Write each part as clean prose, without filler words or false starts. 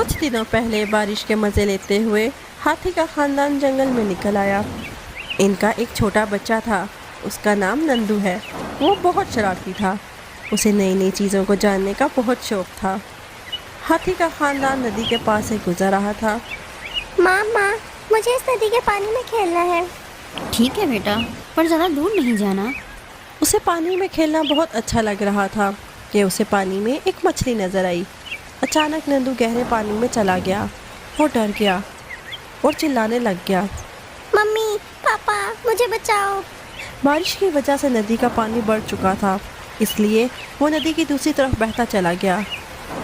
कुछ दिनों पहले बारिश के मज़े लेते हुए हाथी का खानदान जंगल में निकल आया। इनका एक छोटा बच्चा था, उसका नाम नंदू है। वो बहुत शरारती था, उसे नई नई चीज़ों को जानने का बहुत शौक था। हाथी का खानदान नदी के पास से गुजर रहा था। माँ, मुझे इस नदी के पानी में खेलना है। ठीक है बेटा, पर ज़्यादा दूर नहीं जाना। उसे पानी में खेलना बहुत अच्छा लग रहा था कि उसे पानी में एक मछली नज़र आई। अचानक नंदू गहरे पानी में चला गया। वो डर गया और चिल्लाने लग गया, मम्मी, पापा, मुझे बचाओ। बारिश की वजह से नदी का पानी बढ़ चुका था, इसलिए वो नदी की दूसरी तरफ बहता चला गया।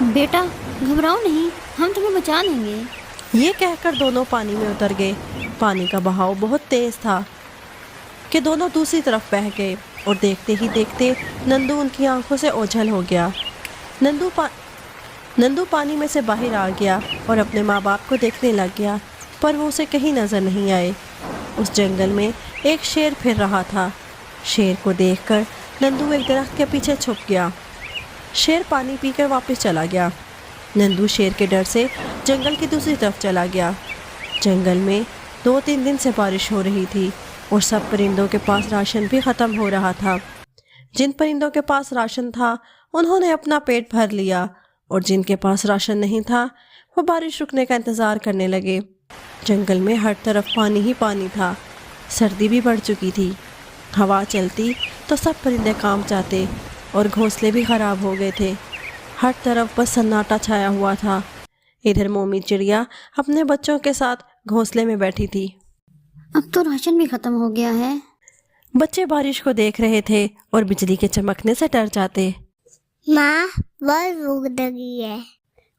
बेटा घबराओ नहीं, हम तुम्हें बचा लेंगे। ये कहकर दोनों पानी में उतर गए। पानी का बहाव बहुत तेज़ था कि दोनों दूसरी तरफ बह गए और देखते ही देखते नंदू उनकी आंखों से ओझल हो गया। नंदू पानी में से बाहर आ गया और अपने माँ बाप को देखने लग गया, पर वो उसे कहीं नज़र नहीं आए। उस जंगल में एक शेर फिर रहा था। शेर को देखकर नंदू एक दरख्त के पीछे छुप गया। शेर पानी पीकर वापस चला गया। नंदू शेर के डर से जंगल की दूसरी तरफ चला गया। जंगल में 2-3 दिन से बारिश हो रही थी और सब परिंदों के पास राशन भी ख़त्म हो रहा था। जिन परिंदों के पास राशन था उन्होंने अपना पेट भर लिया, और जिनके पास राशन नहीं था वो बारिश रुकने का इंतज़ार करने लगे। जंगल में हर तरफ पानी ही पानी था। सर्दी भी बढ़ चुकी थी। हवा चलती तो सब परिंदे काम जाते और घोंसले भी ख़राब हो गए थे। हर तरफ बस सन्नाटा छाया हुआ था। इधर मोमी चिड़िया अपने बच्चों के साथ घोंसले में बैठी थी। अब तो राशन भी ख़त्म हो गया है। बच्चे बारिश को देख रहे थे और बिजली के चमकने से डर जाते। माँ, बहुत भूख लगी है।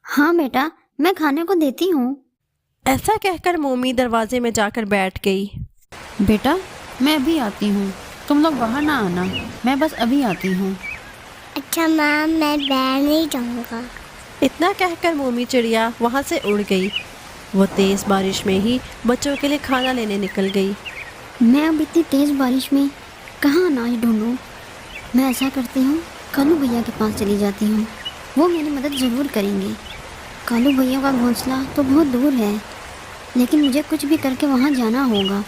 हाँ बेटा, मैं खाने को देती हूँ। ऐसा कहकर मोमी दरवाजे में जाकर बैठ गई। बेटा मैं अभी आती हूँ, तुम लोग बाहर ना आना, मैं बस अभी आती हूँ। अच्छा माँ, मैं बाहर नहीं जाऊँगा। इतना कहकर मोमी चिड़िया वहाँ से उड़ गई। वो तेज़ बारिश में ही बच्चों के लिए खाना लेने निकल गई। मैं अब इतनी तेज़ बारिश में कहाँ अनाज ढूंढूं? मैं ऐसा करती हूँ, कालू भैया के पास चली जाती हूँ, वो मेरी मदद ज़रूर करेंगे। कालू भैया का घोंसला तो बहुत दूर है, लेकिन मुझे कुछ भी करके वहाँ जाना होगा।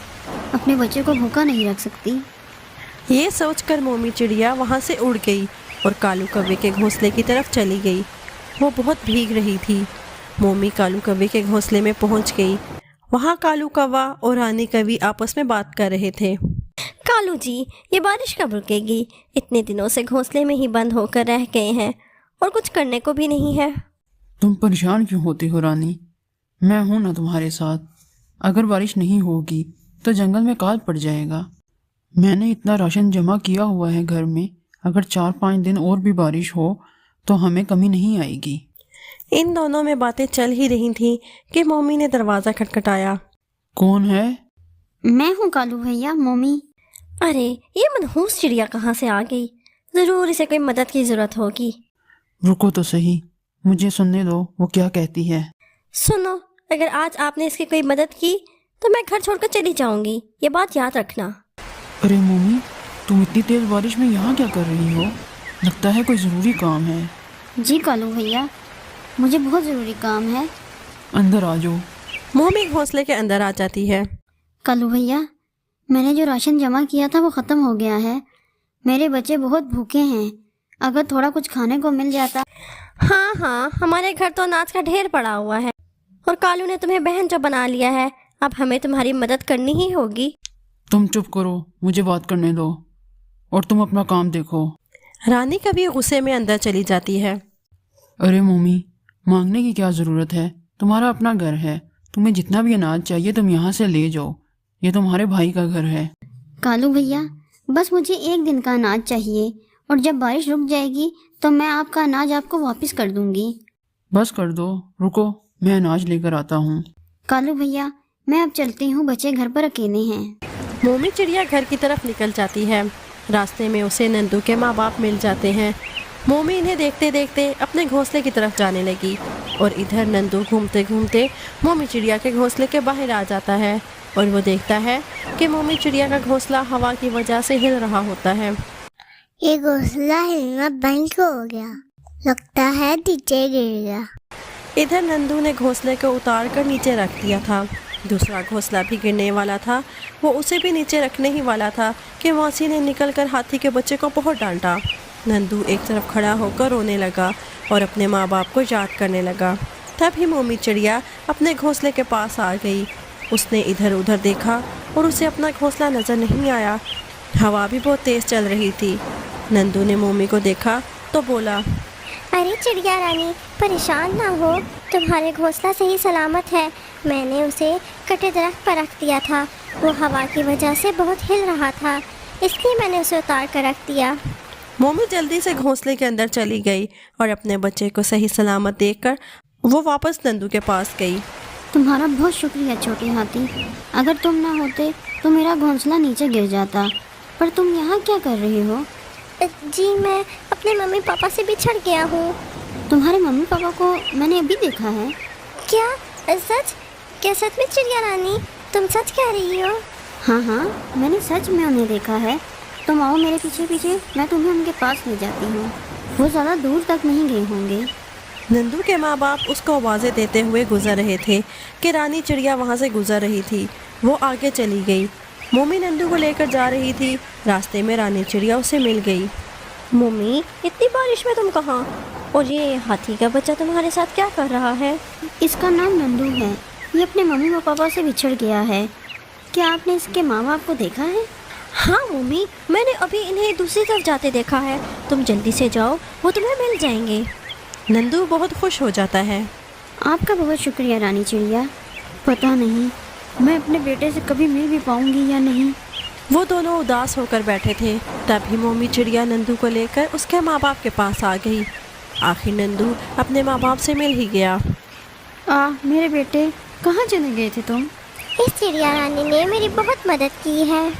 अपने बच्चे को भूखा नहीं रख सकती। ये सोचकर मोमी चिड़िया वहाँ से उड़ गई और कालू कौवे के घोंसले की तरफ चली गई। वो बहुत भीग रही थी। मोमी कालू कौवे के घोंसले में पहुँच गई। वहाँ कालू कौवा और रानी कौवी आपस में बात कर रहे थे। कालू जी, ये बारिश कब रुकेगी? इतने दिनों से घोंसले में ही बंद होकर रह गए हैं और कुछ करने को भी नहीं है। तुम परेशान क्यों होती हो रानी? मैं हूं ना तुम्हारे साथ। अगर बारिश नहीं होगी तो जंगल में काल पड़ जाएगा। मैंने इतना राशन जमा किया हुआ है घर में, अगर 4-5 दिन और भी बारिश हो तो हमें कमी नहीं आएगी। इन दोनों में बातें चल ही रही थीं कि मोमी ने दरवाज़ा खटखटाया। कौन है? मैं हूँ कालू भैया, मोमी। अरे, ये मनहूस चिड़िया कहाँ से आ गई? ज़रूर इसे कोई मदद की ज़रूरत होगी। रुको तो सही, मुझे सुनने दो वो क्या कहती है। सुनो, अगर आज आपने इसकी कोई मदद की तो मैं घर छोड़कर चली जाऊंगी, ये बात याद रखना। अरे मोमी, तुम इतनी तेज बारिश में यहाँ क्या कर रही हो? लगता है कोई ज़रूरी काम है। जी कालू भैया, मुझे बहुत ज़रूरी काम है। अंदर आ जाओ। मोमी घोंसले के अंदर आ जाती है। कालू भैया, मैंने जो राशन जमा किया था वो ख़त्म हो गया है। मेरे बच्चे बहुत भूखे हैं, अगर थोड़ा कुछ खाने को मिल जाता। हाँ, हमारे घर तो अनाज का ढेर पड़ा हुआ है और कालू ने तुम्हें बहन जो बना लिया है। अब हमें तुम्हारी मदद करनी ही होगी। तुम चुप करो, मुझे बात करने दो और तुम अपना काम देखो। रानी कभी गुस्से में अंदर चली जाती है। अरे मोमी, मांगने की क्या ज़रूरत है? तुम्हारा अपना घर है, तुम्हें जितना भी अनाज चाहिए तुम यहाँ से ले जाओ। ये तुम्हारे भाई का घर है। कालू भैया, बस मुझे 1 दिन का अनाज चाहिए और जब बारिश रुक जाएगी तो मैं आपका अनाज आपको वापस कर दूंगी। बस कर दो, रुको मैं अनाज लेकर आता हूँ। कालू भैया, मैं अब चलती हूँ, बच्चे घर पर अकेले हैं। मोमी चिड़िया घर की तरफ निकल जाती है। रास्ते में उसे नंदू के माँ बाप मिल जाते हैं। मोमी इन्हें देखते देखते अपने घोंसले की तरफ जाने लगी और इधर नंदू घूमते घूमते मोमी चिड़िया के घोंसले के बाहर आ जाता है और वो देखता है कि मोमी चिड़िया का घोंसला हवा की वजह से हिल रहा होता है। ये घोंसला हिलना बंद हो गया, लगता है नीचे गिर गया। इधर नंदू ने घोंसले को उतार कर नीचे रख दिया था। दूसरा घोंसला भी गिरने वाला था। वो उसे भी नीचे रखने ही वाला था कि मौसी ने निकलकर हाथी के बच्चे को बहुत डांटा। नंदू एक तरफ खड़ा होकर रोने लगा और अपने माँ बाप को याद करने लगा। तभी मोमी चिड़िया अपने घोंसले के पास आ गई। उसने इधर उधर देखा और उसे अपना घोंसला नज़र नहीं आया। हवा भी बहुत तेज़ चल रही थी। नंदू ने मोमी को देखा तो बोला, अरे चिड़िया रानी, परेशान ना हो, तुम्हारे घोंसला सही सलामत है। मैंने उसे कटे दरख्त पर रख दिया था। वो हवा की वजह से बहुत हिल रहा था, इसलिए मैंने उसे उतार कर रख दिया। मोमी जल्दी से घोंसले के अंदर चली गई और अपने बच्चे को सही सलामत देखकर वो वापस नंदू के पास गई। तुम्हारा बहुत शुक्रिया छोटे हाथी। अगर तुम ना होते तो मेरा घोंसला नीचे गिर जाता। पर तुम यहाँ क्या कर रही हो? जी मैं अपने मम्मी पापा से बिछड़ गया हूँ। तुम्हारे मम्मी पापा को मैंने अभी देखा है। क्या सच? क्या सच में चिड़िया रानी, तुम सच कह रही हो? हाँ, मैंने सच में उन्हें देखा है। तुम आओ मेरे पीछे पीछे, मैं तुम्हें उनके पास ले जाती हूँ। वो ज़्यादा दूर तक नहीं गए होंगे। नंदू के माँ बाप उसको आवाज़ें देते हुए गुजर रहे थे कि रानी चिड़िया वहाँ से गुजर रही थी। वो आगे चली गई। मोमी नंदू को लेकर जा रही थी। रास्ते में रानी चिड़िया उसे मिल गई। मम्मी, इतनी बारिश में तुम कहाँ? और ये हाथी का बच्चा तुम्हारे साथ क्या कर रहा है? इसका नाम नंदू है। ये अपने मम्मी और पापा से बिछड़ गया है। क्या आपने इसके माँ बाप को देखा है? हाँ मम्मी, मैंने अभी इन्हें दूसरी तरफ जाते देखा है। तुम जल्दी से जाओ, वो तुम्हें मिल जाएंगे। नंदू बहुत खुश हो जाता है। आपका बहुत शुक्रिया रानी चिड़िया। पता नहीं मैं अपने बेटे से कभी मिल भी पाऊंगी या नहीं। वो दोनों उदास होकर बैठे थे। तभी मोमी चिड़िया नंदू को लेकर उसके माँ बाप के पास आ गई। आखिर नंदू अपने माँ बाप से मिल ही गया। मेरे बेटे, कहाँ चले गए थे तुम? इस चिड़िया रानी ने मेरी बहुत मदद की है।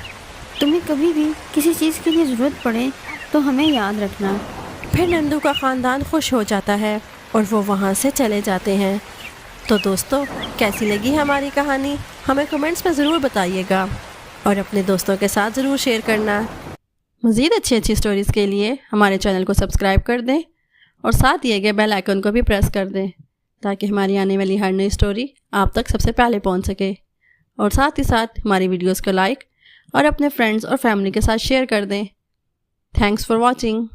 तुम्हें कभी भी किसी चीज़ के लिए ज़रूरत पड़े तो हमें याद रखना। फिर नंदू का ख़ानदान खुश हो जाता है और वो वहाँ से चले जाते हैं। तो दोस्तों, कैसी लगी हमारी कहानी हमें कमेंट्स में ज़रूर बताइएगा और अपने दोस्तों के साथ ज़रूर शेयर करना। मज़ीद अच्छी स्टोरीज़ के लिए हमारे चैनल को सब्सक्राइब कर दें और साथ दिए गए बेल आइकन को भी प्रेस कर दें ताकि हमारी आने वाली हर नई स्टोरी आप तक सबसे पहले पहुंच सके। और साथ ही साथ हमारी वीडियोस को लाइक और अपने फ्रेंड्स और फैमिली के साथ शेयर कर दें। Thanks for watching.